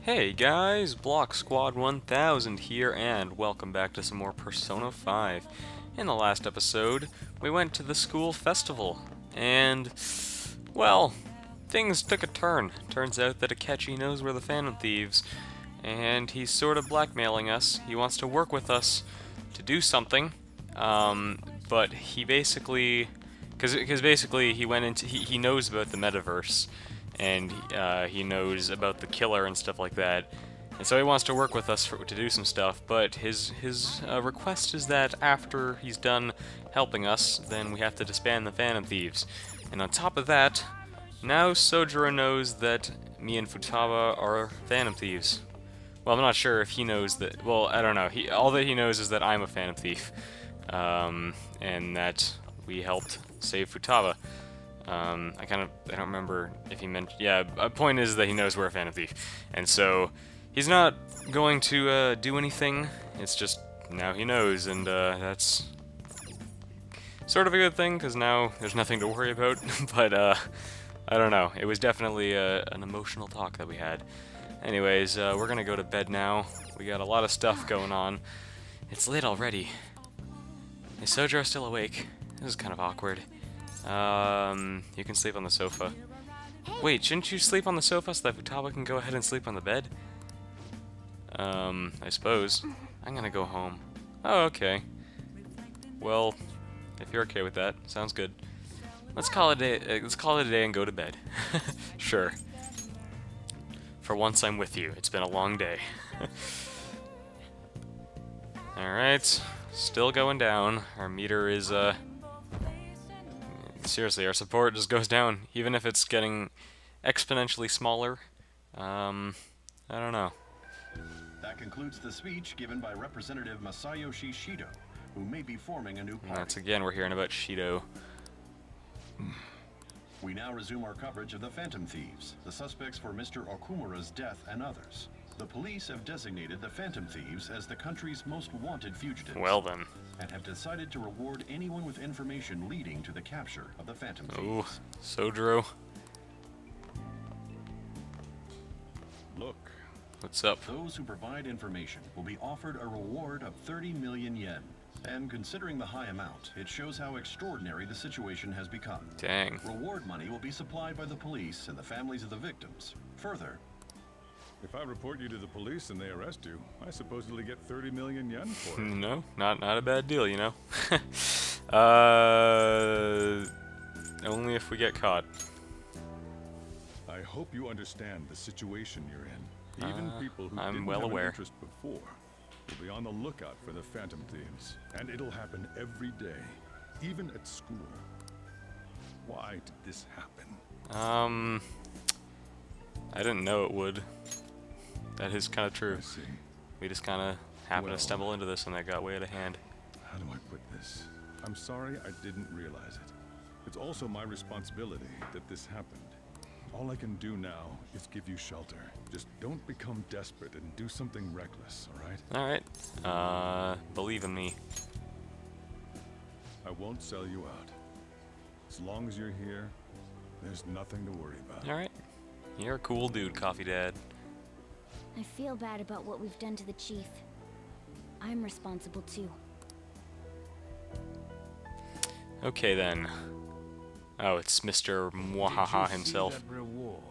Hey guys, Block Squad 1000 here, and welcome back to some more Persona 5. In the last episode, we went to the school festival, and, well, things took a turn. Turns out that Akechi knows we're the Phantom Thieves, and he's sort of blackmailing us. He wants to work with us to do something, but he basically... Because basically he went into... He knows about the metaverse, and he knows about the killer and stuff like that. And so he wants to work with us to do some stuff, but his request is that after he's done helping us, then we have to disband the Phantom Thieves. And on top of that, now Sojiro knows that me and Futaba are Phantom Thieves. Well, I'm not sure if he knows that. Well, I don't know. All that he knows is that I'm a Phantom Thief, and that we helped save Futaba. I don't remember if he meant. Yeah, a point is that he knows we're a Phantom Thief, and so he's not going to do anything. It's just now he knows, and that's sort of a good thing because now there's nothing to worry about. But I don't know. It was definitely an emotional talk that we had. Anyways, we're gonna go to bed now. We got a lot of stuff going on. It's late already. Is Sojiro still awake? This is kind of awkward. You can sleep on the sofa. Wait, shouldn't you sleep on the sofa so that Futaba can go ahead and sleep on the bed? I suppose. I'm gonna go home. Oh, okay. Well, if you're okay with that, sounds good. Let's call it a day and go to bed. Sure. For once I'm with you. It's been a long day. Alright. Still going down. Our meter is, seriously, our support just goes down. Even if it's getting exponentially smaller. I don't know. That concludes the speech given by Representative Masayoshi Shido, who may be forming a new party. And that's again, we're hearing about Shido. We now resume our coverage of the Phantom Thieves, the suspects for Mr. Okumura's death and others. The police have designated the Phantom Thieves as the country's most wanted fugitives. Well then. And have decided to reward anyone with information leading to the capture of the Phantom Thieves. Ooh, Sojiro. Look. What's up? Those who provide information will be offered a reward of 30 million yen. And considering the high amount, it shows how extraordinary the situation has become. Dang. Reward money will be supplied by the police and the families of the victims. Further, if I report you to the police and they arrest you, I supposedly get 30 million yen for it. No, not a bad deal, you know. Only if we get caught. I hope you understand the situation you're in. Even people who I'm didn't well have aware. an interest before will be on the lookout for the Phantom Thieves, and it'll happen every day, even at school. Why did this happen? I didn't know it would. That is kind of true. I see. We just kind of happened Well, to stumble into this and that got way out of hand. How do I put this? I'm sorry I didn't realize it. It's also my responsibility that this happened. All I can do now is give you shelter. Just don't become desperate and do something reckless, alright? Alright. Believe in me. I won't sell you out. As long as you're here, there's nothing to worry about. Alright. You're a cool dude, Coffee Dad. I feel bad about what we've done to the chief. I'm responsible too. Okay then. Oh, it's Mr. Mwahaha himself. That reward?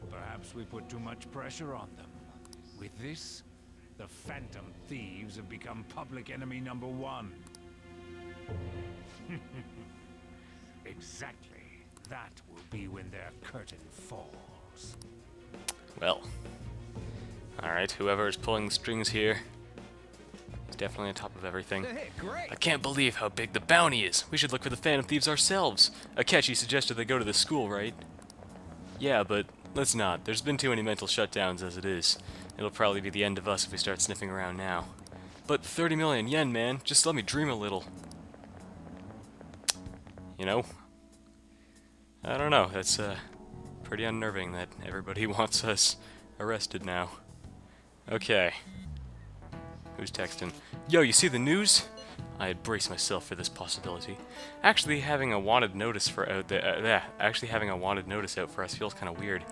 Perhaps we put too much pressure on them. With this, the Phantom Thieves have become public enemy number 1. Exactly. That will be when their curtain falls. Well. Alright, whoever is pulling the strings here is definitely on top of everything. I can't believe how big the bounty is. We should look for the Phantom Thieves ourselves. Akechi suggested they go to the school, right? Yeah, but let's not. There's been too many mental shutdowns as it is. It'll probably be the end of us if we start sniffing around now. But 30 million yen, man. Just let me dream a little. You know? I don't know. That's pretty unnerving that everybody wants us arrested now. Okay. Who's texting? Yo, you see the news? I had braced myself for this possibility. Actually having a wanted notice out for us feels kind of weird.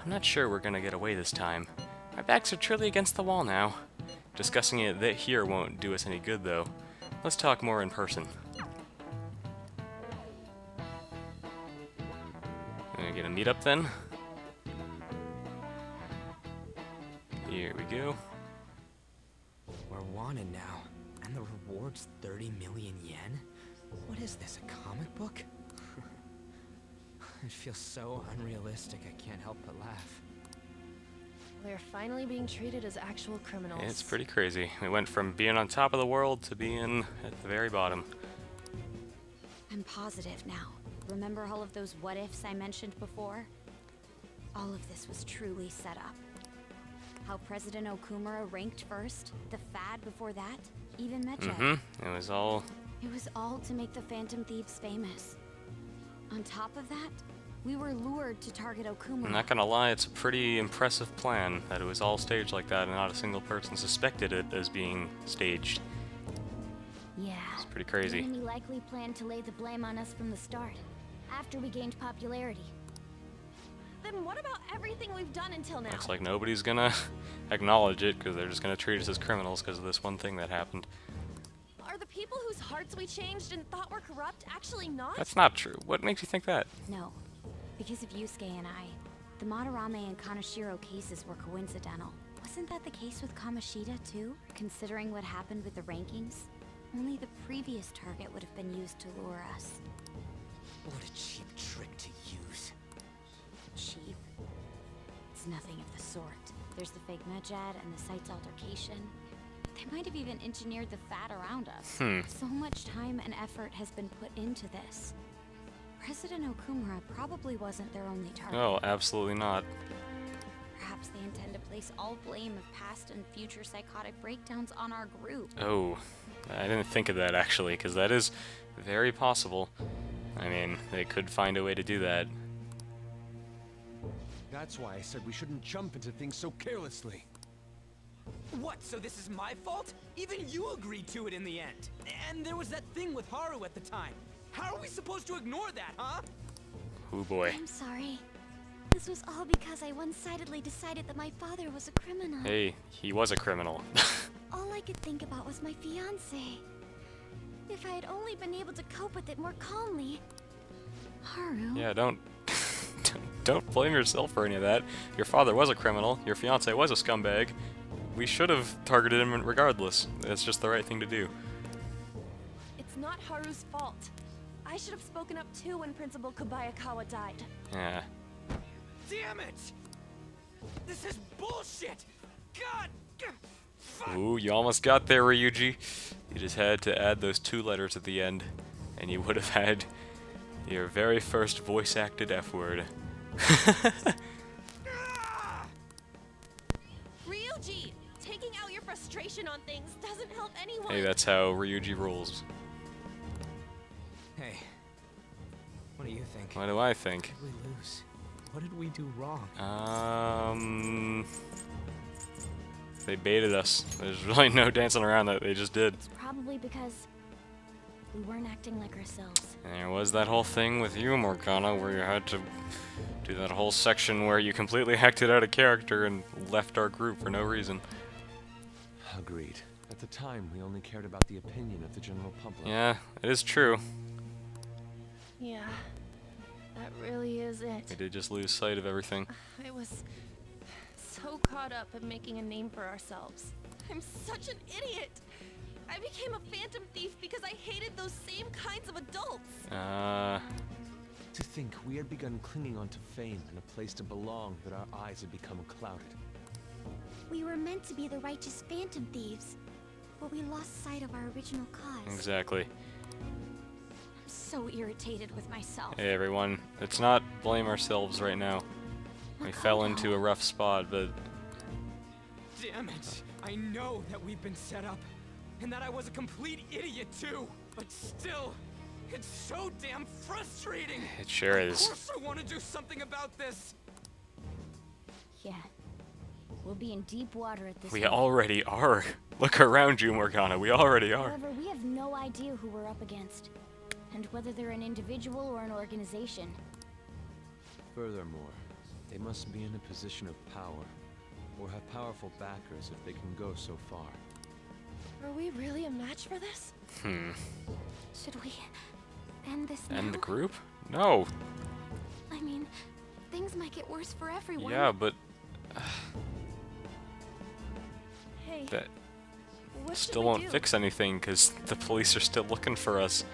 I'm not sure we're gonna get away this time. Our backs are truly against the wall now. Discussing it here won't do us any good, though. Let's talk more in person. Gonna get a meetup then. Here we go. We're wanted now, and the reward's 30 million yen? What is this, a comic book? It feels so unrealistic, I can't help but laugh. We're finally being treated as actual criminals. It's pretty crazy. We went from being on top of the world to being at the very bottom. I'm positive now. Remember all of those what-ifs I mentioned before? All of this was truly set up. How President Okumura ranked first, the Fad before that, even Medjed. It was all... It was all to make the Phantom Thieves famous. On top of that, we were lured to target Okumura. I'm not gonna lie, it's a pretty impressive plan that it was all staged like that and not a single person suspected it as being staged. Yeah. It's pretty crazy. The enemy likely planned to lay the blame on us from the start, after we gained popularity. Then what about everything we've done until now? Looks like nobody's gonna acknowledge it because they're just gonna treat us as criminals because of this one thing that happened. Are the people whose hearts we changed and thought were corrupt actually not? That's not true. What makes you think that? No. Because of Yusuke and I, the Madarame and Kaneshiro cases were coincidental. Wasn't that the case with Kamoshida, too? Considering what happened with the rankings? Only the previous target would have been used to lure us. What a cheap trick to use. Cheap? It's nothing of the sort. There's the fake Medjed and the site's altercation. They might have even engineered the Fad around us. So much time and effort has been put into this. President Okumura probably wasn't their only target. Oh, absolutely not. Perhaps they intend to place all blame of past and future psychotic breakdowns on our group. Oh, I didn't think of that actually, because that is very possible. I mean, they could find a way to do that. That's why I said we shouldn't jump into things so carelessly. What, so this is my fault? Even you agreed to it in the end. And there was that thing with Haru at the time. How are we supposed to ignore that, huh? Oh boy. I'm sorry. This was all because I one-sidedly decided that my father was a criminal. Hey, he was a criminal. All I could think about was my fiancé. If I had only been able to cope with it more calmly. Haru. Yeah, don't blame yourself for any of that. Your father was a criminal. Your fiance was a scumbag. We should have targeted him regardless. It's just the right thing to do. It's not Haru's fault. I should have spoken up too when Principal Kobayakawa died. Yeah. Damn it! This is bullshit! God! Fuck! Ooh, you almost got there, Ryuji. You just had to add those 2 letters at the end, and you would have had your very first voice-acted F word. Ryuji! Taking out your frustration on things doesn't help anyone. Hey, that's how Ryuji rules. Hey, what do you think? What do I think? What did we lose? What did we do wrong? They baited us. There's really no dancing around that. They just did. It's probably because we weren't acting like ourselves. And there was that whole thing with you, Morgana, where you had to do that whole section where you completely acted out of character and left our group for no reason. Agreed. At the time, we only cared about the opinion of the general public. Yeah, it is true. Yeah, that really is We it. did just lose sight of everything. I was so caught up in making a name for ourselves. I'm such an idiot. I became a phantom thief because I hated those same kinds of adults. To think we had begun clinging onto fame and a place to belong, that our eyes had become clouded. We were meant to be the righteous phantom thieves, but we lost sight of our original cause. Exactly. I'm so irritated with myself. Hey everyone, let's not blame ourselves right now. We fell into a rough spot, but Damn it! I know that we've been set up, and that I was a complete idiot too. But still, it's so damn frustrating. it sure Of is. course I want to do something about this. Yeah. We'll be in deep water at this We rate. already are. Look around you, Morgana. We already are. However, we have no idea who we're up against, and whether they're an individual or an organization. Furthermore, They must be in a position of power, or have powerful backers if they can go so far. Are we really a match for this? Should we end this now? End the group? No. I mean, things might get worse for everyone. Yeah, but Hey, that what should still we won't do? fix anything because the police are still looking for us.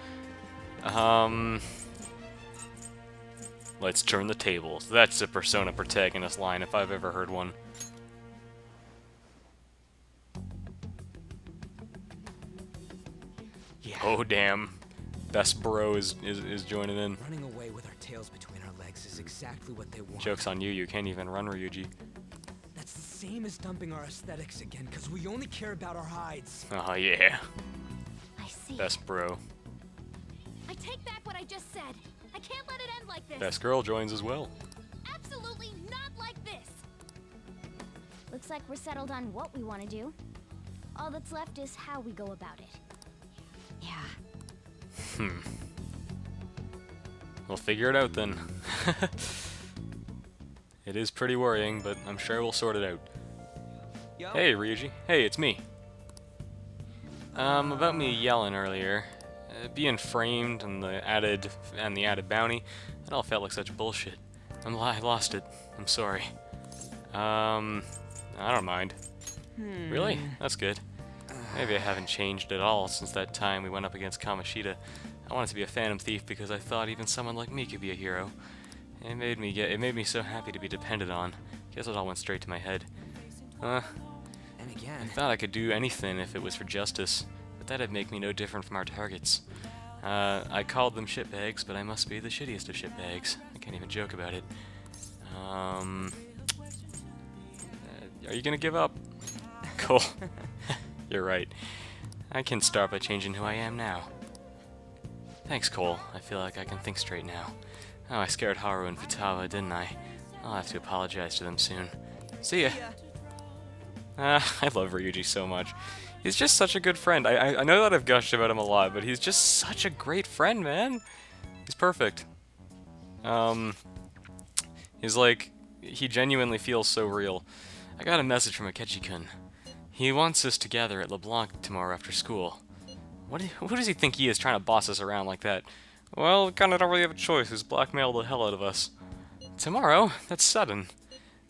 Let's turn the tables. That's a Persona protagonist line if I've ever heard one. Yeah. Oh damn. Best bro is joining in. Running away with our tails between our legs is exactly what they want. Joke's on you, you can't even run, Ryuji. That's the same as dumping our aesthetics again, because we only care about our hides. Oh yeah. I see. Best bro. I take back what I just said. I can't let it end like this. Best girl joins as well. Absolutely not like this. Looks like we're settled on what we want to do. All that's left is how we go about it. Yeah. We'll figure it out then. It is pretty worrying, but I'm sure we'll sort it out. Yo. Hey, Ryuji. Hey, it's me. About me yelling earlier, being framed and the added bounty, it all felt like such bullshit. I lost it. I'm sorry. I don't mind. Really? That's good. Maybe I haven't changed at all since that time we went up against Kamoshida. I wanted to be a Phantom Thief because I thought even someone like me could be a hero. It made me so happy to be depended on. Guess it all went straight to my head. And I again, thought I could do anything if it was for justice, but that'd make me no different from our targets. I called them shitbags, but I must be the shittiest of shitbags. I can't even joke about it. Are you gonna give up? Cool. You're right. I can start by changing who I am now. Thanks, Cole. I feel like I can think straight now. Oh, I scared Haru and Futaba, didn't I? I'll have to apologize to them soon. See ya! I love Ryuji so much. He's just such a good friend. I know that I've gushed about him a lot, but he's just such a great friend, man. He's perfect. He's like, he genuinely feels so real. I got a message from Akechi-kun. He wants us to gather at LeBlanc tomorrow after school. Who does he think he is, trying to boss us around like that? Well, we kinda don't really have a choice. He's blackmailed the hell out of us. Tomorrow? That's sudden.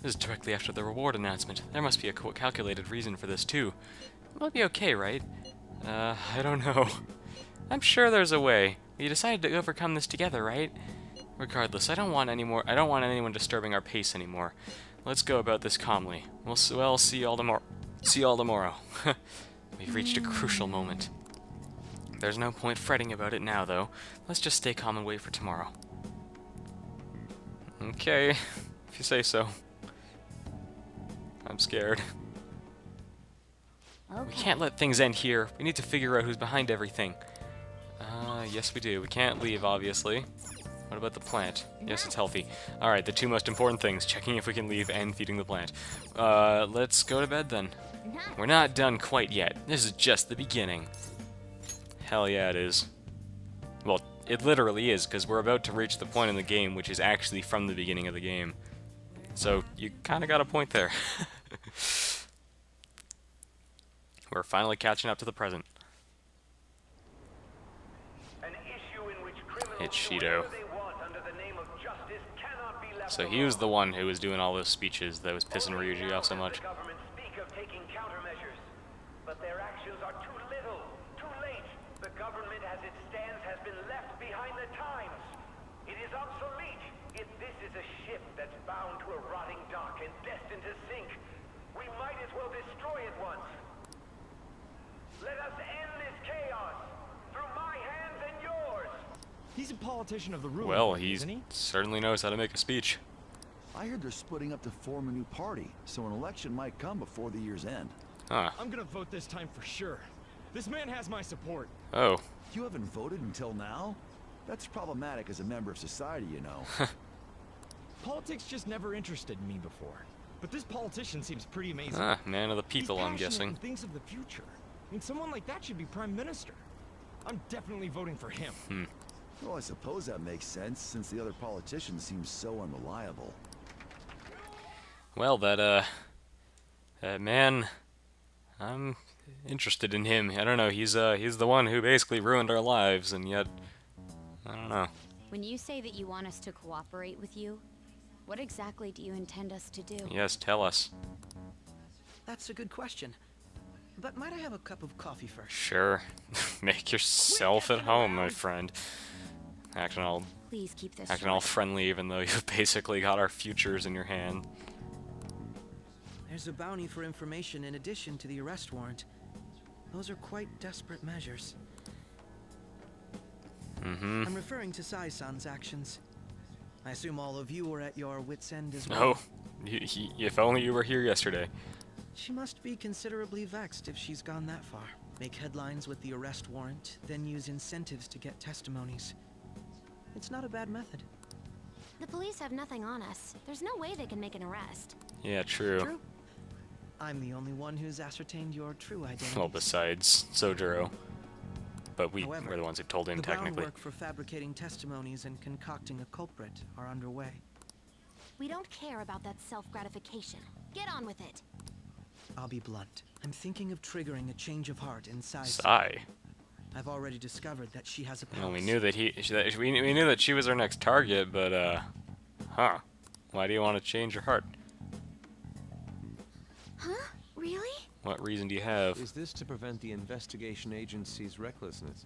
This is directly after the reward announcement. There must be a calculated reason for this, too. It'll be okay, right? I don't know. I'm sure there's a way. We decided to overcome this together, right? Regardless, I don't want anyone disturbing our pace anymore. Let's go about this calmly. We'll see you all tomorrow. See you all tomorrow. We've reached a crucial moment. There's no point fretting about it now, though. Let's just stay calm and wait for tomorrow. Okay, if you say so. I'm scared. Okay. We can't let things end here. We need to figure out who's behind everything. Yes we do. We can't leave, obviously. What about the plant? Yes, it's healthy. Alright, the two most important things. Checking if we can leave and feeding the plant. Let's go to bed then. We're not done quite yet. This is just the beginning. Hell yeah, it is. Well, it literally is, because we're about to reach the point in the game which is actually from the beginning of the game. So, you kind of got a point there. We're finally catching up to the present. It's Shido. So he was the one who was doing all those speeches that was pissing Ryuji off so much. But their actions are too little, too late. The government as it stands has been left behind the times. It is obsolete. If this is a ship that's bound to a rotting dock and destined to sink, we might as well destroy it once. Let us end this chaos through my hands and yours. he's a politician of the ruling Well, party, he isn't he? certainly knows how to make a speech. I heard they're splitting up to form a new party, so an election might come before the year's end. Huh. I'm gonna vote this time for sure. This man has my support. Oh. You haven't voted until now? That's problematic as a member of society, you know. Politics just never interested me before. But this politician seems pretty amazing. Ah, man of the people, He's I'm passionate guessing. and thinks of the future. I mean, someone like that should be prime minister. I'm definitely voting for him. Well, I suppose that makes sense, since the other politicians seem so unreliable. Well, that man, I'm interested in him. I don't know, he's the one who basically ruined our lives, and yet, I don't know. When you say that you want us to cooperate with you, what exactly do you intend us to do? Yes, tell us. That's a good question. But might I have a cup of coffee first? Sure. Make yourself at home, my friend. Acting all Please keep this acting all short. friendly, even though you've basically got our futures in your hand. There's a bounty for information in addition to the arrest warrant. Those are quite desperate measures. Mm-hmm. I'm referring to Sai-san's actions. I assume all of you were at your wits' end as well. Oh, if only you were here yesterday. She must be considerably vexed if she's gone that far. Make headlines with the arrest warrant, then use incentives to get testimonies. It's not a bad method. The police have nothing on us. There's no way they can make an arrest. Yeah, true. True. I'm the only one who's ascertained your true identity. Well, besides Sojiro. But we're However, the ones who told him, the technically. groundwork for fabricating testimonies and concocting a culprit are underway. We don't care about that self-gratification. Get on with it. I'll be blunt. I'm thinking of triggering a change of heart in Sai. Sai. I've already discovered that she has a past. Well, we knew that we knew that she was our next target, but huh? Why do you want to change your heart? Huh? Really? What reason do you have? Is this to prevent the investigation agency's recklessness?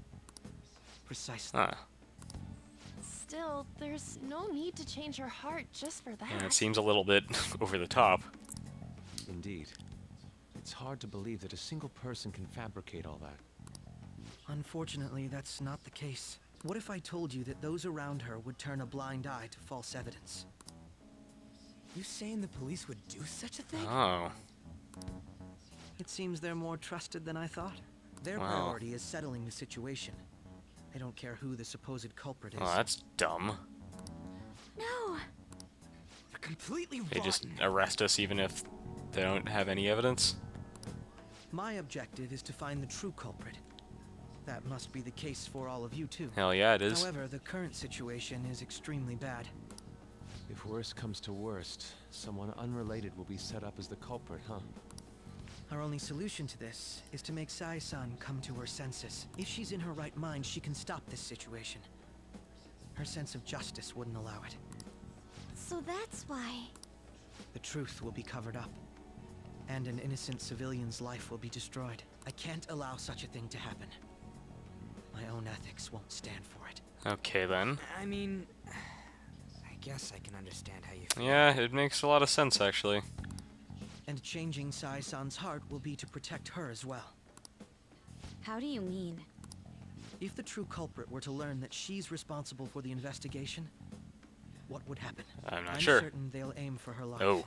Precisely. Huh. Still, there's no need to change her heart just for that. And it seems a little bit over the top. Indeed. It's hard to believe that a single person can fabricate all that. Unfortunately, that's not the case. What if I told you that those around her would turn a blind eye to false evidence? You saying the police would do such a thing? Oh. It seems they're more trusted than I thought. Their Wow. priority is settling the situation. They don't care who the supposed culprit is. Oh, that's dumb. No. They're completely They just rotten. arrest us even if they don't have any evidence? My objective is to find the true culprit. That must be the case for all of you too. Hell yeah, it is. However, the current situation is extremely bad. If worst comes to worst, someone unrelated will be set up as the culprit, huh? Our only solution to this is to make Sai-san come to her senses. If she's in her right mind, she can stop this situation. Her sense of justice wouldn't allow it. So that's why. The truth will be covered up, and an innocent civilian's life will be destroyed. I can't allow such a thing to happen. My own ethics won't stand for it. Okay then. I mean, I guess I can understand how you feel. Yeah, it makes a lot of sense actually. And changing Sai-san's heart will be to protect her as well. How do you mean? If the true culprit were to learn that she's responsible for the investigation, what would happen? I'm not I'm sure. certain they'll aim for her life. Oh.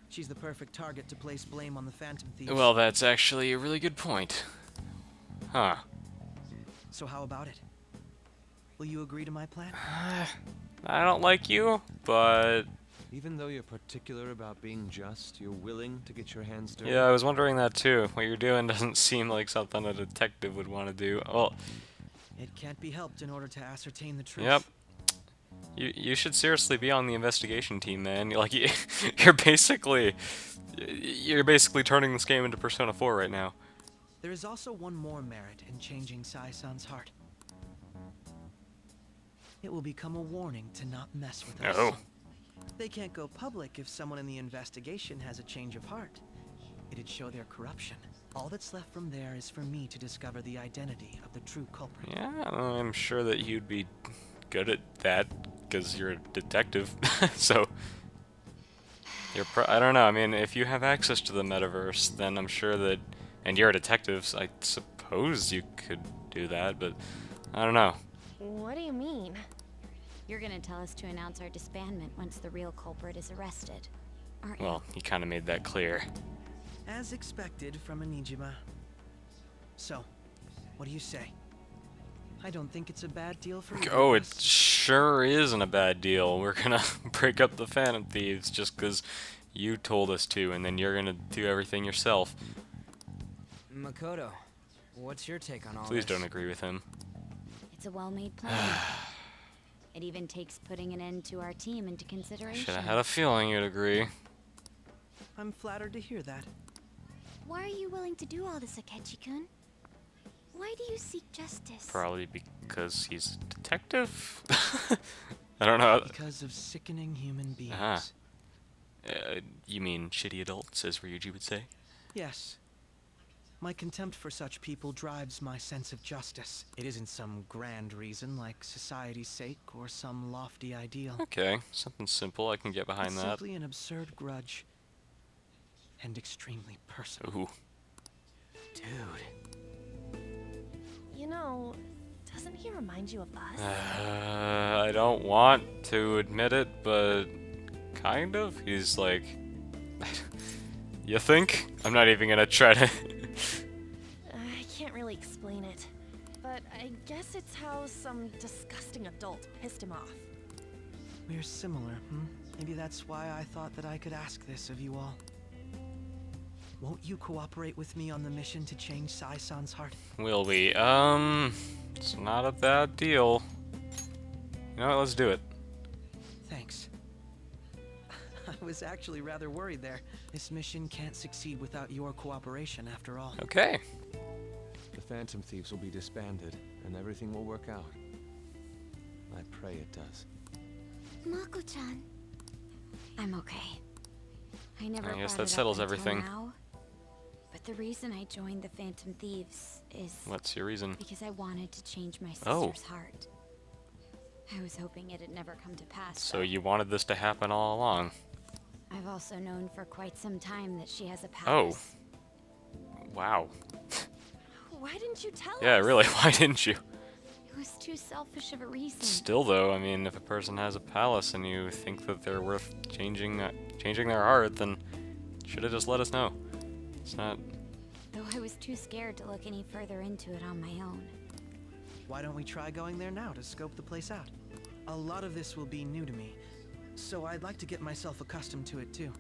She's the perfect target to place blame on the Phantom Thieves. Well, that's actually a really good point. Huh. So how about it? Will you agree to my plan? I don't like you, but Even though you're particular about being just, you're willing to get your hands dirty? yeah, I was wondering that too. What you're doing doesn't seem like something a detective would want to do. Well, It can't be helped in order to ascertain the truth. yep. You should seriously be on the investigation team, man. You're basically turning this game into Persona 4 right now. There is also one more merit in changing Sai-san's heart. It will become a warning to not mess with us. Oh. They can't go public if someone in the investigation has a change of heart. It'd show their corruption. All that's left from there is for me to discover the identity of the true culprit. Yeah, I'm sure that you'd be good at that because you're a detective. So I don't know. I mean, if you have access to the metaverse, then I'm sure that, and you're a detective, so I suppose you could do that. But I don't know. What do you mean? You're gonna tell us to announce our disbandment once the real culprit is arrested, aren't you? Well, you kind of made that clear. As expected from a Nijima. So, what do you say? I don't think it's a bad deal for you. Oh, it sure isn't a bad deal. We're gonna break up the Phantom Thieves just because you told us to, and then you're gonna do everything yourself. Makoto, what's your take on all Please this? don't agree with him. It's a well-made plan. It even takes putting an end to our team into consideration. Should have had a feeling you'd agree. I'm flattered to hear that. Why are you willing to do all this, Akechi-kun? Why do you seek justice? Probably because he's a detective? I don't know. Because of sickening human beings. Ah. You mean shitty adults, as Ryuji would say? Yes. My contempt for such people drives my sense of justice. It isn't some grand reason like society's sake or some lofty ideal. Okay, something simple. I can get behind It's that. simply an absurd grudge. And extremely personal. Ooh. Dude. You know, doesn't he remind you of us? I don't want to admit it, but kind of. He's like... You think? I'm not even gonna try to... I can't really explain it, but I guess it's how some disgusting adult pissed him off. We're similar, Maybe that's why I thought that I could ask this of you all. Won't you cooperate with me on the mission to change Sai-san's heart? Will we? It's not a bad deal. You know what, let's do it. Thanks. I was actually rather worried there. This mission can't succeed without your cooperation, after all. Okay. The Phantom Thieves will be disbanded, and everything will work out. I pray it does. Mako-chan. I'm okay. I never I guess brought that it settles up until everything. now, but the reason I joined the Phantom Thieves is... What's your reason? Because I wanted to change my sister's Oh. heart. I was hoping it had never come to pass. So though. you wanted this to happen all along. I've also known for quite some time that she has a Oh. palace. Wow. Why didn't you tell Yeah, us? really, why didn't you? It was too selfish of a reason. Still though, I mean, if a person has a palace and you think that they're worth changing their heart, then should have just let us know. It's not... Though I was too scared to look any further into it on my own. Why don't we try going there now to scope the place out? A lot of this will be new to me, so I'd like to get myself accustomed to it too.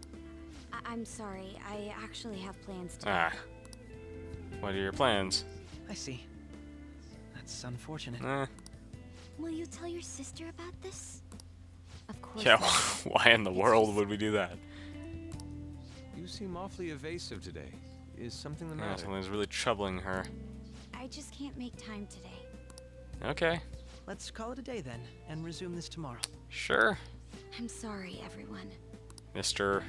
I'm sorry, I actually have plans to... Ah. What are your plans? I see. That's unfortunate. Will you tell your sister about this? Of course. Yeah, not. why in the world would we do that? You seem awfully evasive today. Is something the Yeah, matter? something's really troubling her. I just can't make time today. Okay. Let's call it a day then, and resume this tomorrow. Sure. I'm sorry, everyone. Mr.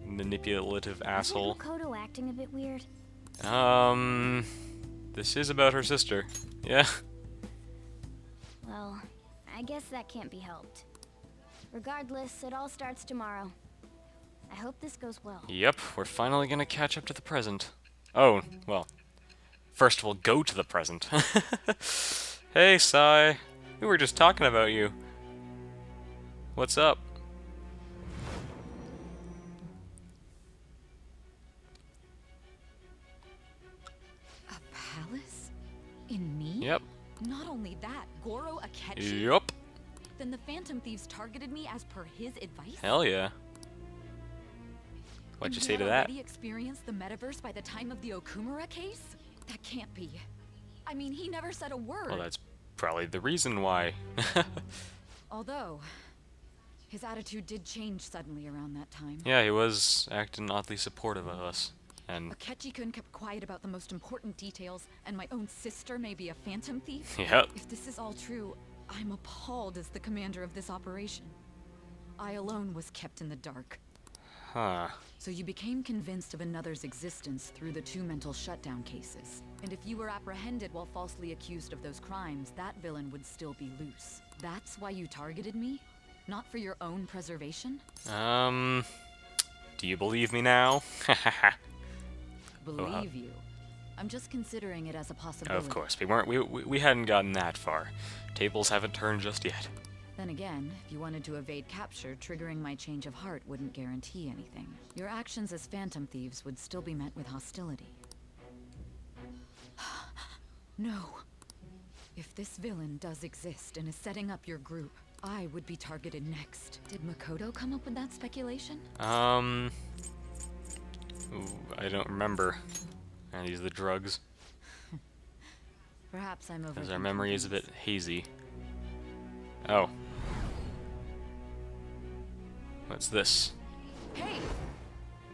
Manipulative asshole. Isn't Makoto acting a bit weird? This is about her sister. Yeah. Well, I guess that can't be helped. Regardless, it all starts tomorrow. I hope this goes well. Yep, we're finally gonna catch up to the present. Oh, well. First of all, go to the present. Hey, Sai. We were just talking about you. What's up? A palace? In me? Yep. Not only that, Goro Akechi? Yup. Then the Phantom Thieves targeted me as per his advice? Hell yeah. What'd you say to that? Already experienced the metaverse by the time of the Okumura case? That can't be. I mean, he never said a word. Well, that's probably the reason why. Although, his attitude did change suddenly around that time. Yeah, he was acting oddly supportive of us. And Akechi-kun kept quiet about the most important details, and my own sister may be a phantom thief? Yep. If this is all true, I'm appalled as the commander of this operation. I alone was kept in the dark. Huh. So you became convinced of another's existence through the 2 mental shutdown cases. And if you were apprehended while falsely accused of those crimes, that villain would still be loose. That's why you targeted me? Not for your own preservation? Do you believe me now? Believe you. I'm just considering it as a possibility. Of course, we hadn't gotten that far. Tables haven't turned just yet. Then again, if you wanted to evade capture, triggering my change of heart wouldn't guarantee anything. Your actions as phantom thieves would still be met with hostility. No. If this villain does exist and is setting up your group, I would be targeted next. Did Makoto come up with that speculation? Ooh, I don't remember. And these are the drugs. Perhaps I'm over. Because our memory is a bit hazy. Oh. What's this? Hey!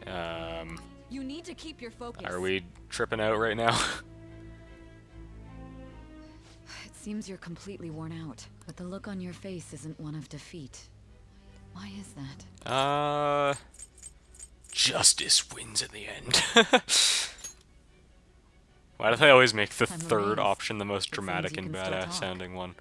You need to keep your focus. Are we tripping out right now? It seems you're completely worn out, but the look on your face isn't one of defeat. Why is that? Justice wins in the end. Why do they always make the third option the most dramatic and badass sounding one?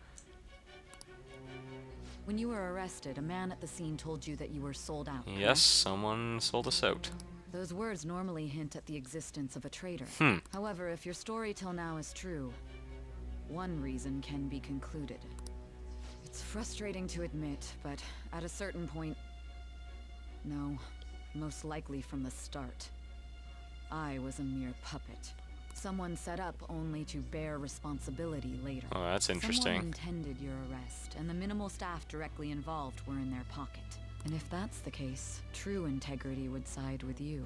When you were arrested, a man at the scene told you that you were sold out. Yes, someone sold us out. Those words normally hint at the existence of a traitor. However, if your story till now is true, one reason can be concluded. It's frustrating to admit, but at a certain point... No, most likely from the start. I was a mere puppet. Someone set up only to bear responsibility later. Oh, that's interesting. Someone intended your arrest, and the minimal staff directly involved were in their pocket. And if that's the case, true integrity would side with you.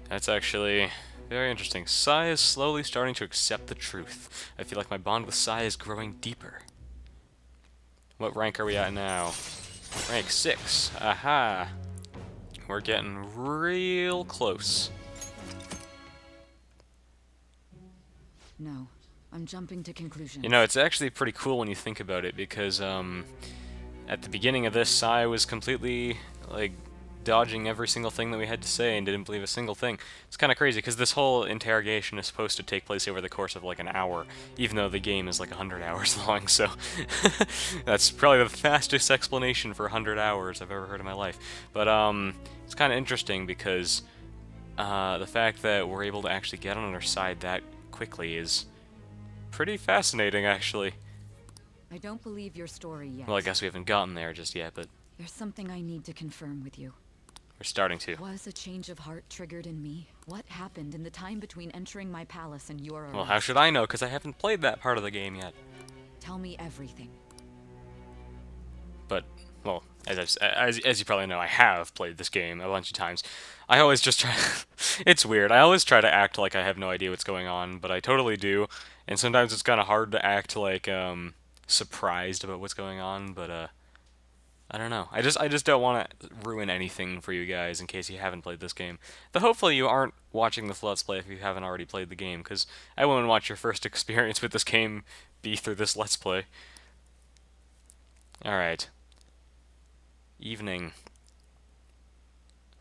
That's actually very interesting. Sai is slowly starting to accept the truth. I feel like my bond with Sai is growing deeper. What rank are we at now? Rank 6. Aha! We're getting real close. No, I'm jumping to conclusions. You know, it's actually pretty cool when you think about it, because, at the beginning of this, Sai was completely, like, dodging every single thing that we had to say and didn't believe a single thing. It's kind of crazy, because this whole interrogation is supposed to take place over the course of, like, an hour, even though the game is, like, 100 hours long, so... that's probably the fastest explanation for 100 hours I've ever heard in my life. But, it's kind of interesting, because, the fact that we're able to actually get on her side that quickly is pretty fascinating, actually. I don't believe your story yet. Well, I guess we haven't gotten there just yet, but... There's something I need to confirm with you. We're starting to. Was a change of heart triggered in me? What happened in the time between entering my palace and your arrest? Well, how should I know? Because I haven't played that part of the game yet. Tell me everything. But, well, as you probably know, I have played this game a bunch of times. I always just try... It's weird. I always try to act like I have no idea what's going on, but I totally do. And sometimes it's kind of hard to act like, surprised about what's going on, but, I don't know. I just don't want to ruin anything for you guys in case you haven't played this game. Though hopefully you aren't watching this Let's Play if you haven't already played the game, because I wouldn't want your first experience with this game be through this Let's Play. Alright. Evening.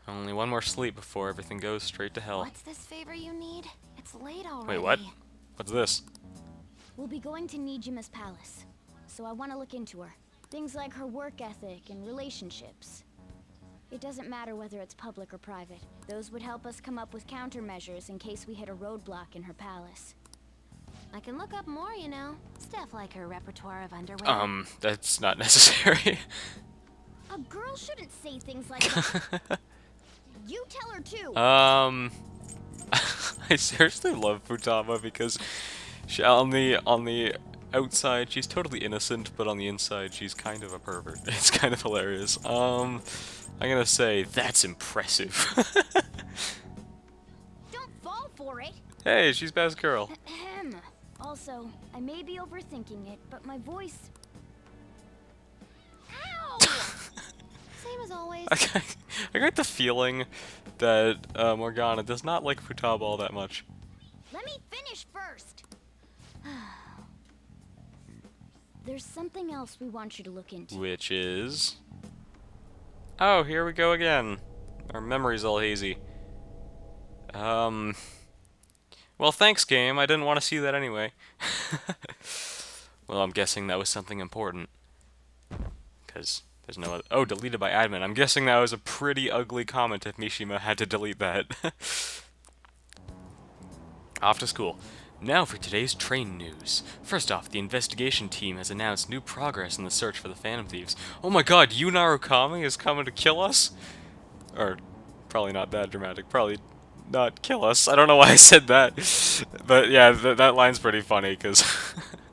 Only one more sleep before everything goes straight to hell. What's this favor you need? It's late already. Wait, what? What's this? We'll be going to Nijima's palace, so I want to look into her. Things like her work ethic and relationships. It doesn't matter whether it's public or private. Those would help us come up with countermeasures in case we hit a roadblock in her palace. I can look up more, you know. Stuff like her repertoire of underwear. That's not necessary. A girl shouldn't say things like that. You tell her too. I seriously love Futaba because on the outside she's totally innocent, but on the inside she's kind of a pervert. It's kind of hilarious. I'm gonna say that's impressive. Don't fall for it. Hey, she's best girl. Also, I may be overthinking it, but my voice. Ow! Same as always. I got the feeling that Morgana does not like Futaba all that much. Let me finish first. There's something else we want you to look into. Which is... Oh, here we go again. Our memory's all hazy. Well, thanks, game. I didn't want to see that anyway. Well, I'm guessing that was something important. Because there's no other... Oh, deleted by admin. I'm guessing that was a pretty ugly comment if Mishima had to delete that. Off to school. Now for today's train news. First off, the investigation team has announced new progress in the search for the Phantom Thieves. Oh my god, Yu Narukami is coming to kill us? Or, probably not that dramatic. Probably not kill us. I don't know why I said that. But yeah, that line's pretty funny, because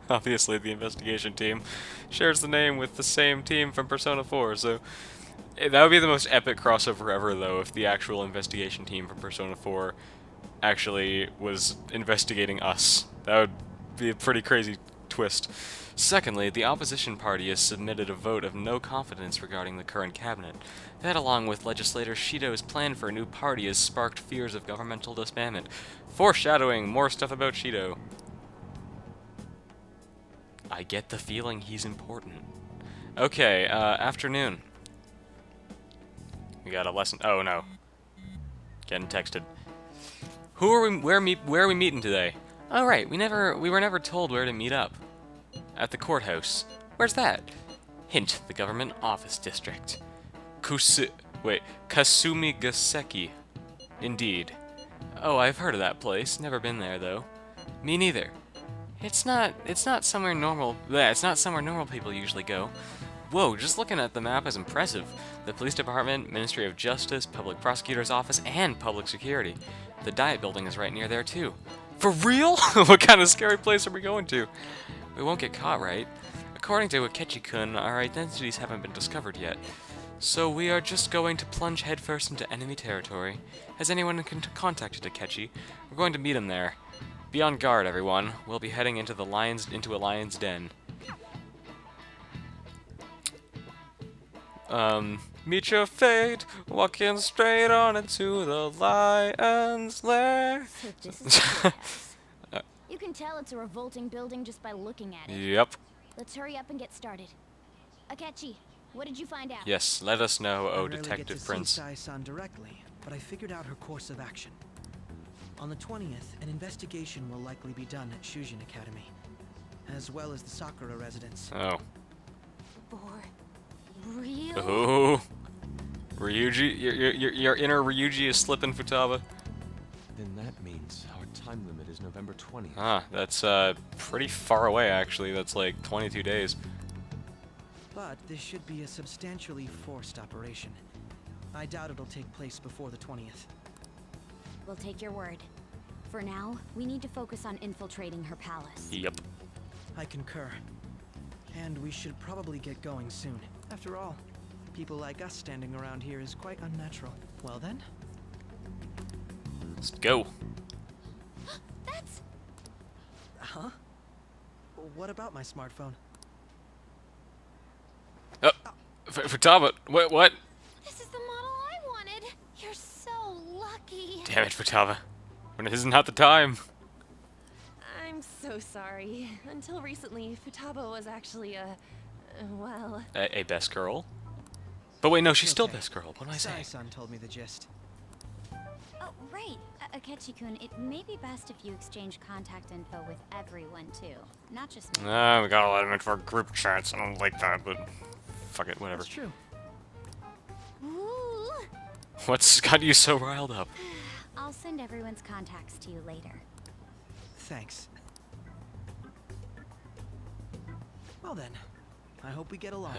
obviously the investigation team shares the name with the same team from Persona 4, so... That would be the most epic crossover ever, though, if the actual investigation team from Persona 4 actually was investigating us. That would be a pretty crazy twist. Secondly, the opposition party has submitted a vote of no confidence regarding the current cabinet. That, along with legislator Shido's plan for a new party, has sparked fears of governmental disbandment. Foreshadowing more stuff about Shido. I get the feeling he's important. Okay, afternoon. We got a lesson. Oh no. Getting texted. Who are we? Where are we meeting today? Oh right, we were never told where to meet up. At the courthouse. Where's that? Hint: the government office district. Kasumigaseki. Indeed. Oh, I've heard of that place. Never been there though. Me neither. It's not somewhere normal. Bleh, it's not somewhere normal people usually go. Whoa, just looking at the map is impressive. The police department, Ministry of Justice, Public Prosecutor's Office, and Public Security. The Diet Building is right near there too. For real? What kind of scary place are we going to? We won't get caught, right? According to Akechi-kun, our identities haven't been discovered yet. So we are just going to plunge headfirst into enemy territory. Has anyone contacted Akechi? We're going to meet him there. Be on guard, everyone. We'll be heading into a lion's den. Meet your fate, walking straight on into the lion's lair. So this is the courthouse. You can tell it's a revolting building just by looking at it. Yep. Let's hurry up and get started. Akechi, what did you find out? Yes, let us know, I oh rarely Detective get to Prince. see Sai-san directly, but I figured out her course of action. On the 20th, an investigation will likely be done at Shujin Academy, as well as the Sakura residence. Oh. For real? Oh. Ryuji, your inner Ryuji is slipping, Futaba. Then that means our time limit is November 20th. Ah, that's pretty far away actually. That's like 22 days. But this should be a substantially forced operation. I doubt it'll take place before the 20th. We'll take your word. For now, we need to focus on infiltrating her palace. Yep. I concur. And we should probably get going soon. After all, people like us standing around here is quite unnatural. Well then? Let's go. That's... Huh? What about my smartphone? Oh, Futaba, what? This is the model I wanted. You're so lucky. Damn it, Futaba. When it is not the time. I'm so sorry. Until recently, Futaba was actually well... A best girl? But wait, no, she's still Okay. best girl. What am I saying? Sai-san told me the gist. Oh, right. Akechi-kun, it may be best if you exchange contact info with everyone, too. Not just me. We gotta let him into our group chats. I don't like that, but fuck it, whatever. That's true. Ooh. What's got you so riled up? I'll send everyone's contacts to you later. Thanks. Well then, I hope we get along.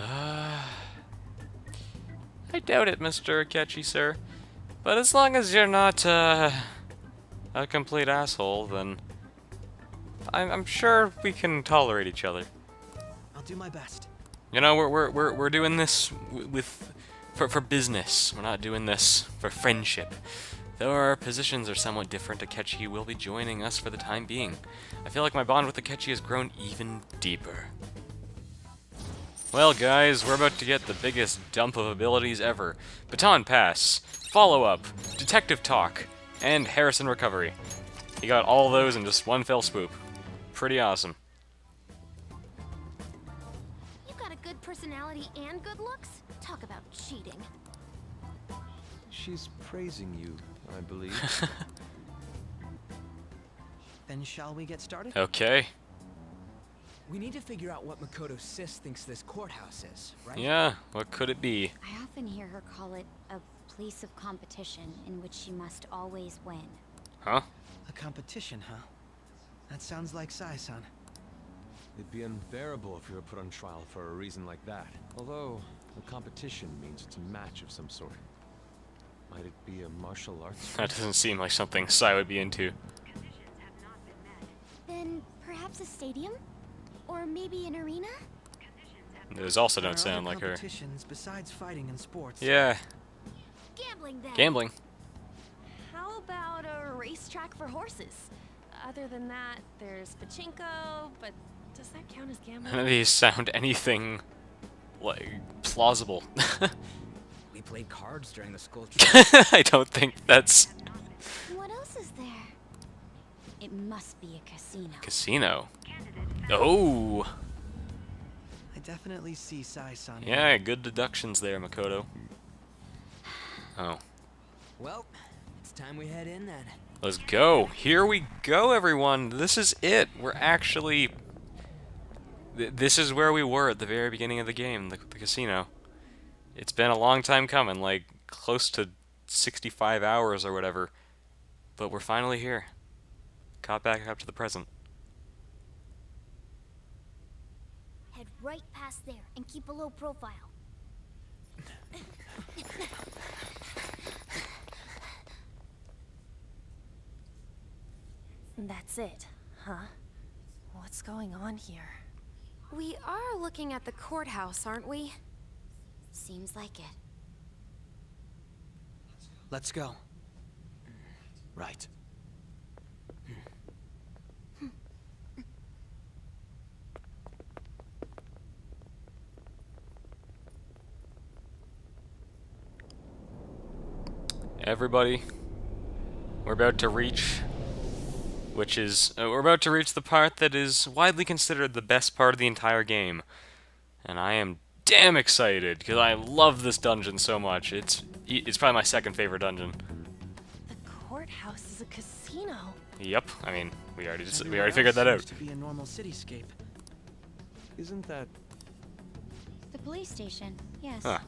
I doubt it, Mr. Akechi, sir. But as long as you're not, a complete asshole, then I'm sure we can tolerate each other. I'll do my best. You know, we're doing this for business. We're not doing this for friendship. Though our positions are somewhat different, Akechi will be joining us for the time being. I feel like my bond with Akechi has grown even deeper. Well, guys, we're about to get the biggest dump of abilities ever. Baton Pass, Follow-Up, Detective Talk, and Harrison Recovery. He got all those in just one fell swoop. Pretty awesome. You got a good personality and good looks? Talk about cheating. She's praising you, I believe. Then shall we get started? Okay. We need to figure out what Makoto Sis thinks this courthouse is, right? Yeah, what could it be? I often hear her call it a place of competition in which she must always win. Huh? A competition, huh? That sounds like Sai-san. It'd be unbearable if we were put on trial for a reason like that. Although, a competition means it's a match of some sort. Might it be a martial arts? That doesn't seem like something Sai would be into. Then perhaps a stadium? Or maybe an arena? Those also There don't are sound other like her. competitions besides fighting and sports. Yeah, Gambling then. gambling. How about a racetrack for horses? Other than that, there's pachinko, but Does that count as gambling? None of these sound anything like plausible. We played cards during the school trip. I don't think that's What else is there? It must be a casino. casino. Oh, I definitely see Sai-san. yeah, good deductions there, Makoto. Oh, Well, it's time we head in then. let's go. Here we go, everyone. This is it. We're actually. This is where we were at the very beginning of the game, the casino. It's been a long time coming, like close to 65 hours or whatever. But we're finally here. Caught back up to the present. Head right past there and keep a low profile. That's it, huh? What's going on here? We are looking at the courthouse, aren't we? Seems like it. Let's go. Right. Everybody, we're about to reach, we're about to reach the part that is widely considered the best part of the entire game. And I am damn excited, because I love this dungeon so much. It's probably my second favorite dungeon. The courthouse is a casino. Yep, I mean, we already Everywhere figured that else out. seems to be a normal cityscape. Isn't that... The police station, yes. Huh.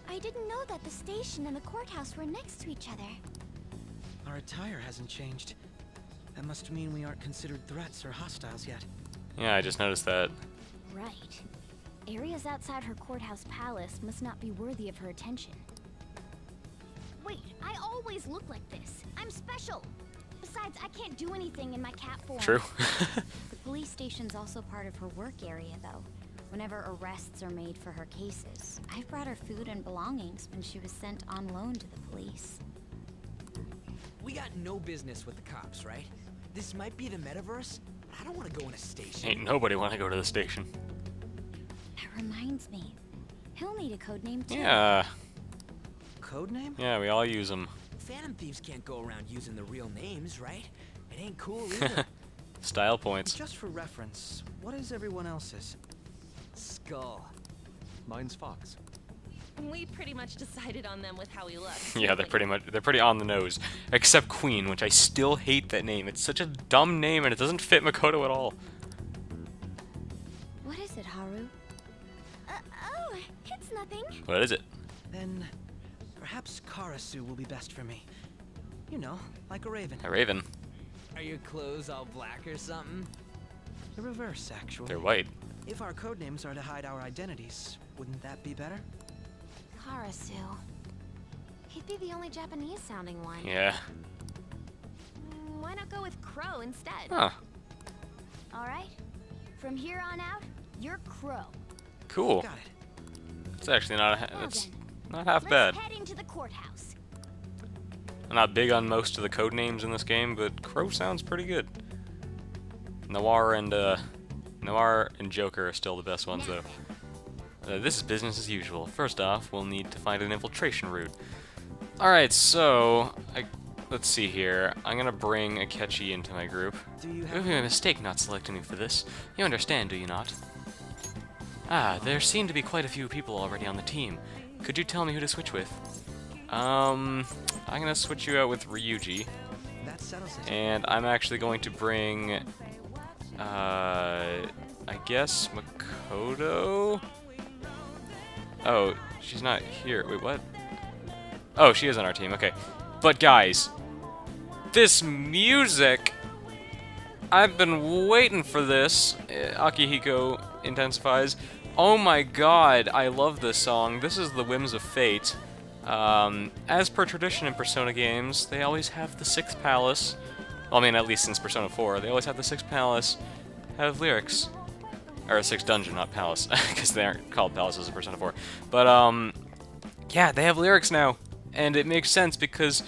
I didn't know that the station and the courthouse were next to each other. Our attire hasn't changed. That must mean we aren't considered threats or hostiles yet. Yeah, I just noticed that. Right. Areas outside her courthouse palace must not be worthy of her attention. Wait, I always look like this. I'm special. Besides, I can't do anything in my cat form. True. The police station's also part of her work area, though. Whenever arrests are made for her cases, I've brought her food and belongings when she was sent on loan to the police. We got no business with the cops, right? This might be the metaverse, but I don't want to go in a station. Ain't nobody want to go to the station. That reminds me. He'll need a code name, too. Yeah. Codename? Yeah, we all use them. Phantom thieves can't go around using the real names, right? It ain't cool either. Style points. Just for reference, what is everyone else's? Skull. Mine's Fox. We pretty much decided on them with how he looks. Yeah, they're pretty on the nose. Except Queen, which I still hate that name. It's such a dumb name and it doesn't fit Makoto at all. What is it, Haru? Oh, it's nothing. What is it? Then, perhaps Karasu will be best for me. You know, like a raven. A raven. Are your clothes all black or something? The reverse, actually. They're white. If our codenames are to hide our identities, wouldn't that be better? Karasu. He'd be the only Japanese-sounding one. Yeah. Why not go with Crow instead? Huh. All right. From here on out, you're Crow. Cool. Got it. It's actually not Well that's then, not half bad. Let's head into the courthouse. I'm not big on most of the code names in this game, but Crow sounds pretty good. Noir and Joker are still the best ones, though. This is business as usual. First off, we'll need to find an infiltration route. Alright, so... let's see here. I'm gonna bring Akechi into my group. Do you It have would be a mistake not selecting you for this. You understand, do you not? Ah, there seem to be quite a few people already on the team. Could you tell me who to switch with? I'm gonna switch you out with Ryuji. That settles it. And I'm actually going to bring... I guess Makoto? Oh, she's not here. Wait, what? Oh, she is on our team. Okay. But guys, this music, I've been waiting for this. Akihiko intensifies. Oh my god, I love this song. This is The Whims of Fate. As per tradition in Persona games, they always have the 6th palace. Well, I mean, at least since Persona 4, they always have the 6th palace have lyrics. Or a 6th dungeon, not palace, because they aren't called palaces in Persona 4. But, yeah, they have lyrics now. And it makes sense because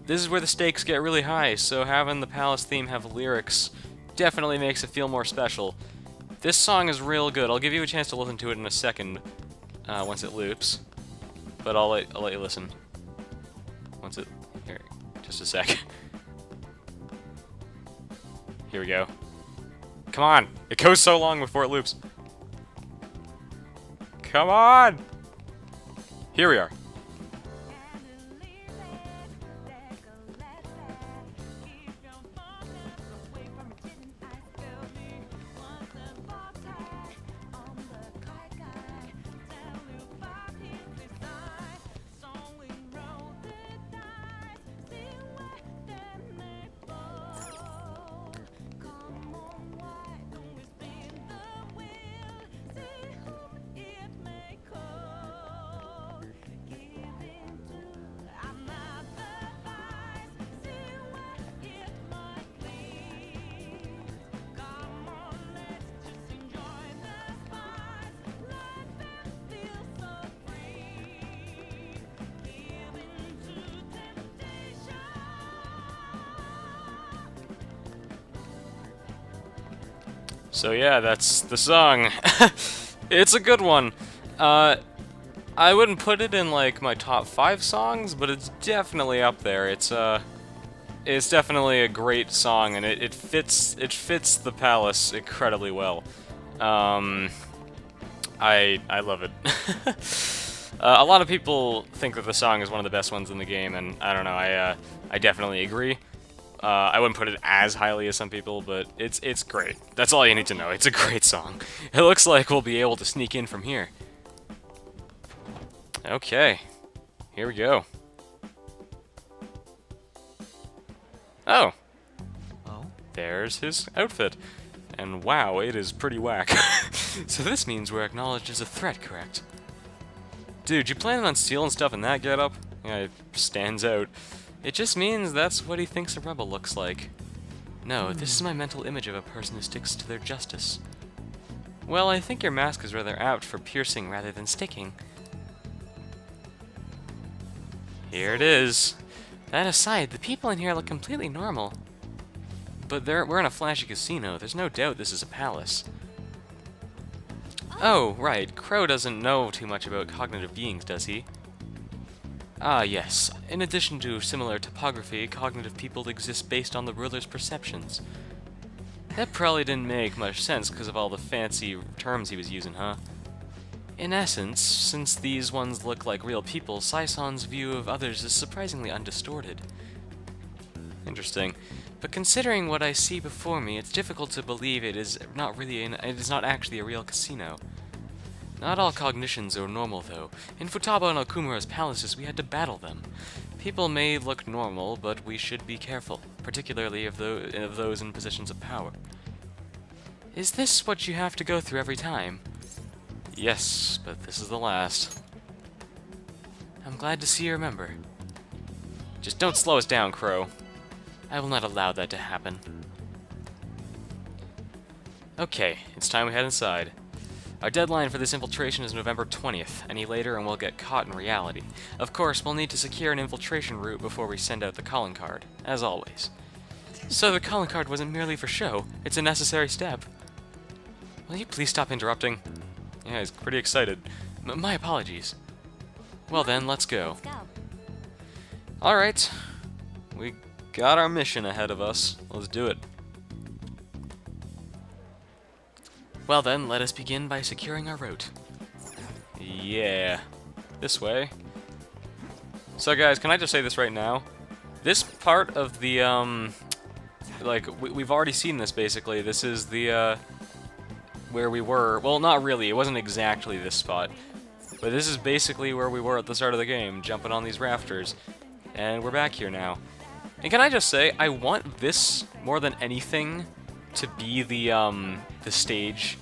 this is where the stakes get really high, so having the palace theme have lyrics definitely makes it feel more special. This song is real good. I'll give you a chance to listen to it in a second, once it loops. But I'll let you listen. Once it... Here, just a sec. Here we go. Come on! It goes so long before it loops. Come on! Here we are. So yeah, that's the song. It's a good one. I wouldn't put it in like my top 5 songs, but it's definitely up there. It's definitely a great song, and it fits the palace incredibly well. I love it. A lot of people think that the song is one of the best ones in the game, and I don't know. I definitely agree. I wouldn't put it as highly as some people, but it's great. That's all you need to know. It's a great song. It looks like we'll be able to sneak in from here. Okay. Here we go. Oh. Oh? There's his outfit. And wow, it is pretty whack. So this means we're acknowledged as a threat, correct? Dude, you planning on stealing stuff in that getup? Yeah, it stands out. It just means that's what he thinks a rebel looks like. No, this is my mental image of a person who sticks to their justice. Well, I think your mask is rather apt for piercing rather than sticking. Here it is. That aside, the people in here look completely normal. But we're in a flashy casino. There's no doubt this is a palace. Oh, right. Crow doesn't know too much about cognitive beings, does he? Ah, yes. In addition to similar topography, cognitive people exist based on the ruler's perceptions. That probably didn't make much sense because of all the fancy terms he was using, huh? In essence, since these ones look like real people, Saison's view of others is surprisingly undistorted. Interesting. But considering what I see before me, it's difficult to believe it is not actually a real casino. Not all cognitions are normal, though. In Futaba and Okumura's palaces, we had to battle them. People may look normal, but we should be careful, particularly of those in positions of power. Is this what you have to go through every time? Yes, but this is the last. I'm glad to see you remember. Just don't slow us down, Crow. I will not allow that to happen. Okay, it's time we head inside. Our deadline for this infiltration is November 20th. Any later and we'll get caught in reality. Of course, we'll need to secure an infiltration route before we send out the calling card, as always. So the calling card wasn't merely for show, it's a necessary step. Will you please stop interrupting? Yeah, he's pretty excited. My apologies. Well then, let's go. Alright. We got our mission ahead of us. Let's do it. Well then, let us begin by securing our route. Yeah. This way. So guys, can I just say this right now? This part of the, we've already seen this basically. This is the, where we were. Well, not really. It wasn't exactly this spot. But this is basically where we were at the start of the game, jumping on these rafters. And we're back here now. And can I just say, I want this, more than anything, to be the stage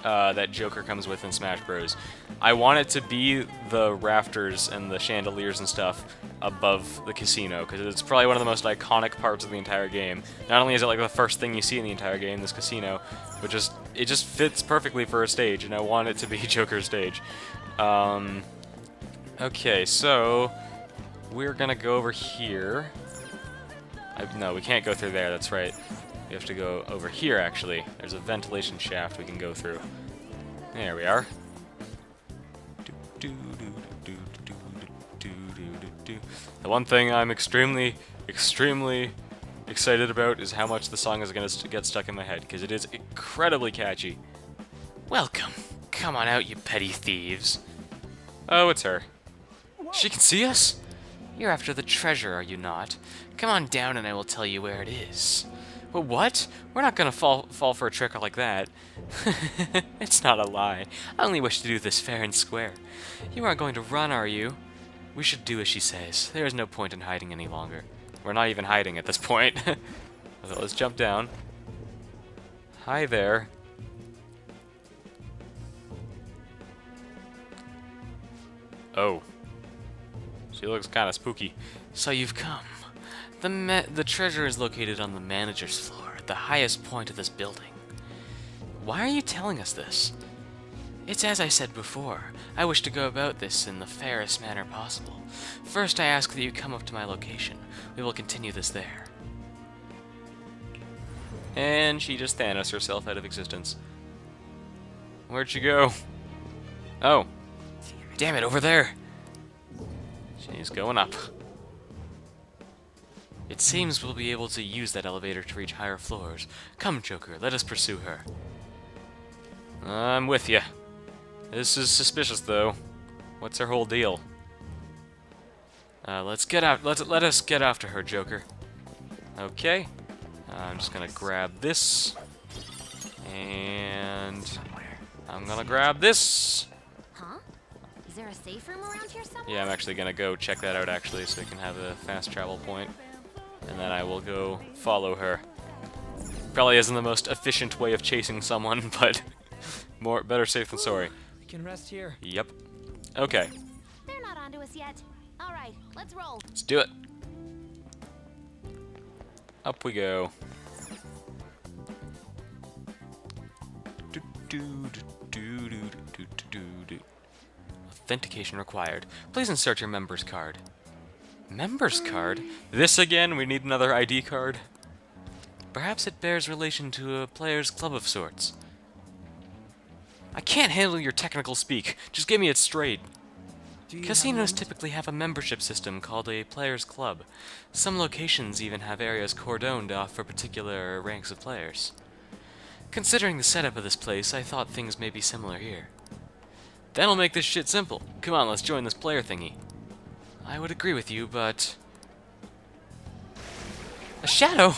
that Joker comes with in Smash Bros. I want it to be the rafters and the chandeliers and stuff above the casino, because it's probably one of the most iconic parts of the entire game. Not only is it like the first thing you see in the entire game, this casino, but it just fits perfectly for a stage, and I want it to be Joker's stage. Okay, so we're gonna go over here. No, we can't go through there, that's right. We have to go over here, actually. There's a ventilation shaft we can go through. There we are. The one thing I'm extremely excited about is how much the song is going to get stuck in my head, because it is incredibly catchy. Welcome. Come on out, you petty thieves. Oh, it's her. She can see us? You're after the treasure, are you not? Come on down and I will tell you where it is. But what? We're not gonna fall for a trick like that. It's not a lie. I only wish to do this fair and square. You aren't going to run, are you? We should do as she says. There is no point in hiding any longer. We're not even hiding at this point. So let's jump down. Hi there. Oh. She looks kind of spooky. So you've come. The treasure is located on the manager's floor, at the highest point of this building. Why are you telling us this? It's as I said before. I wish to go about this in the fairest manner possible. First, I ask that you come up to my location. We will continue this there. And she just Thanos herself out of existence. Where'd she go? Oh. Damn it, over there! She's going up. It seems we'll be able to use that elevator to reach higher floors. Come, Joker, let us pursue her. I'm with you. This is suspicious, though. What's her whole deal? Let's get out. Let us get after her, Joker. Okay. I'm just gonna grab this, and I'm gonna grab this. Huh? Is there a safe room around here somewhere? Yeah, I'm actually gonna go check that out actually, so we can have a fast travel point, and then I will go follow her. Probably isn't the most efficient way of chasing someone, but better safe than sorry. We can rest here. Yep. Okay. They're not onto us yet. All right, let's roll. Let's do it. Up we go. Authentication required. Please insert your member's card. Member's card? This again? We need another ID card? Perhaps it bears relation to a player's club of sorts. I can't handle your technical speak. Just give me it straight. Casinos typically have a membership system called a player's club. Some locations even have areas cordoned off for particular ranks of players. Considering the setup of this place, I thought things may be similar here. That'll make this shit simple. Come on, let's join this player thingy. I would agree with you, but... A shadow!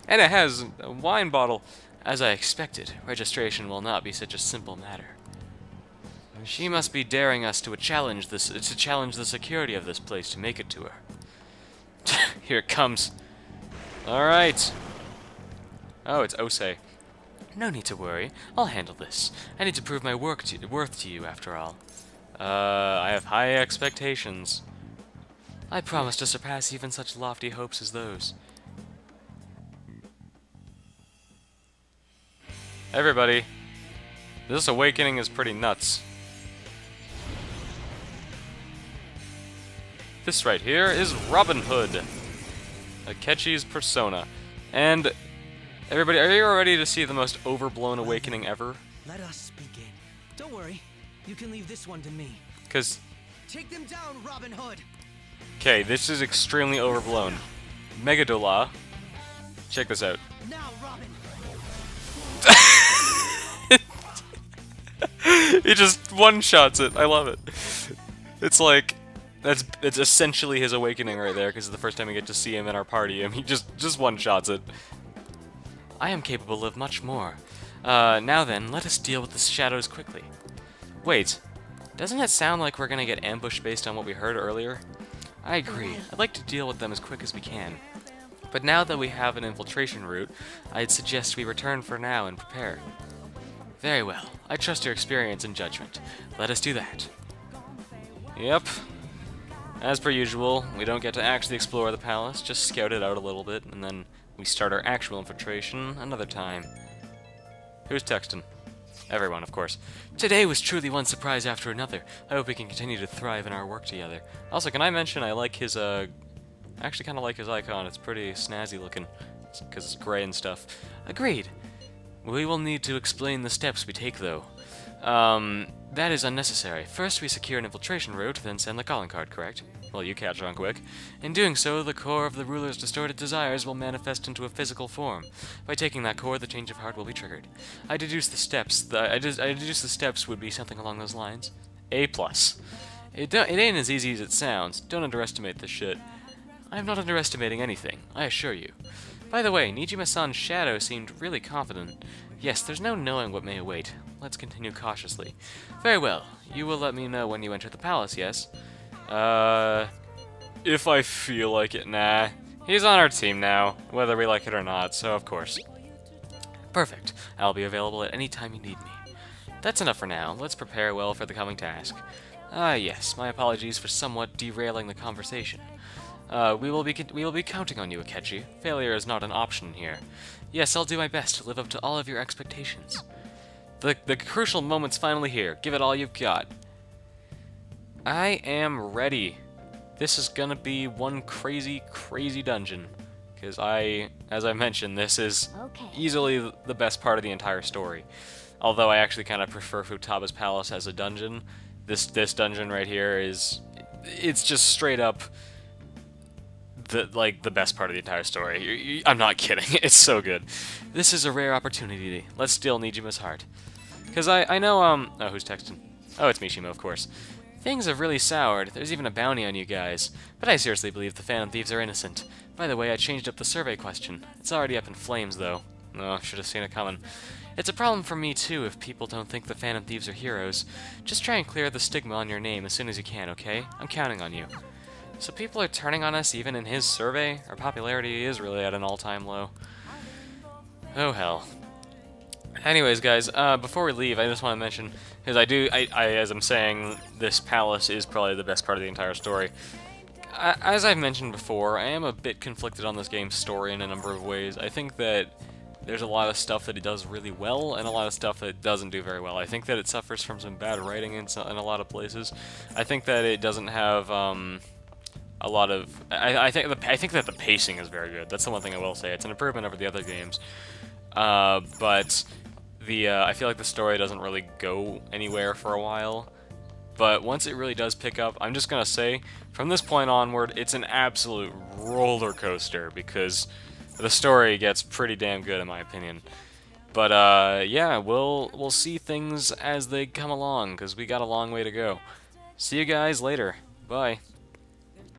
And it has a wine bottle. As I expected, registration will not be such a simple matter. She must be daring us to challenge the security of this place to make it to her. Here it comes. Alright. Oh, it's Osei. No need to worry. I'll handle this. I need to prove my worth to you, after all. I have high expectations. I promise to surpass even such lofty hopes as those. Everybody, this awakening is pretty nuts. This right here is Robin Hood, Akechi's persona. And everybody, are you ready to see the most overblown awakening ever? Let us begin. Don't worry, you can leave this one to me. Because... Take them down, Robin Hood! Okay, this is extremely overblown. Megadola. Check this out. Now, Robin! He just one-shots it. I love it. It's like... It's essentially his awakening right there, because it's the first time we get to see him in our party, and he just one-shots it. I am capable of much more. Now then, let us deal with the shadows quickly. Wait, doesn't it sound like we're gonna get ambushed based on what we heard earlier? I agree. I'd like to deal with them as quick as we can. But now that we have an infiltration route, I'd suggest we return for now and prepare. Very well. I trust your experience and judgment. Let us do that. Yep. As per usual, we don't get to actually explore the palace, just scout it out a little bit, and then we start our actual infiltration another time. Who's texting? Everyone, of course. Today was truly one surprise after another. I hope we can continue to thrive in our work together. Also, can I mention I like his, I actually kind of like his icon. It's pretty snazzy looking. because it's gray and stuff. Agreed. We will need to explain the steps we take, though. That is unnecessary. First, we secure an infiltration route, then send the calling card, correct? Well, you catch on quick. In doing so, the core of the ruler's distorted desires will manifest into a physical form. By taking that core, the change of heart will be triggered. I deduce the steps. I deduce the steps would be something along those lines. A+. It ain't as easy as it sounds. Don't underestimate this shit. I'm not underestimating anything, I assure you. By the way, Nijima-san's shadow seemed really confident. Yes, there's no knowing what may await. Let's continue cautiously. Very well. You will let me know when you enter the palace, yes? If I feel like it, nah. He's on our team now, whether we like it or not, so of course. Perfect. I'll be available at any time you need me. That's enough for now. Let's prepare well for the coming task. Yes, my apologies for somewhat derailing the conversation. We will be counting on you, Akechi. Failure is not an option here. Yes, I'll do my best to live up to all of your expectations. The crucial moment's finally here. Give it all you've got. I am ready. This is gonna be one crazy, crazy dungeon. Because as I mentioned, this is easily the best part of the entire story. Although I actually kind of prefer Futaba's Palace as a dungeon. This dungeon right here it's just straight up the best part of the entire story. I'm not kidding. It's so good. This is a rare opportunity. Let's steal Nijima's heart. Because I know, oh, who's texting? Oh, it's Mishima, of course. Things have really soured. There's even a bounty on you guys. But I seriously believe the Phantom Thieves are innocent. By the way, I changed up the survey question. It's already up in flames, though. Oh, should have seen it coming. It's a problem for me, too, if people don't think the Phantom Thieves are heroes. Just try and clear the stigma on your name as soon as you can, okay? I'm counting on you. So people are turning on us even in his survey? Our popularity is really at an all-time low. Oh, hell. Anyways, guys, before we leave, I just want to mention, because as I'm saying, this palace is probably the best part of the entire story. As I've mentioned before, I am a bit conflicted on this game's story in a number of ways. I think that there's a lot of stuff that it does really well, and a lot of stuff that it doesn't do very well. I think that it suffers from some bad writing in a lot of places. I think that it doesn't have a lot of... I think that the pacing is very good. That's the one thing I will say. It's an improvement over the other games. But I feel like the story doesn't really go anywhere for a while. But once it really does pick up, I'm just gonna say, from this point onward, it's an absolute roller coaster, because the story gets pretty damn good in my opinion. But yeah, we'll see things as they come along, because we got a long way to go. See you guys later. Bye.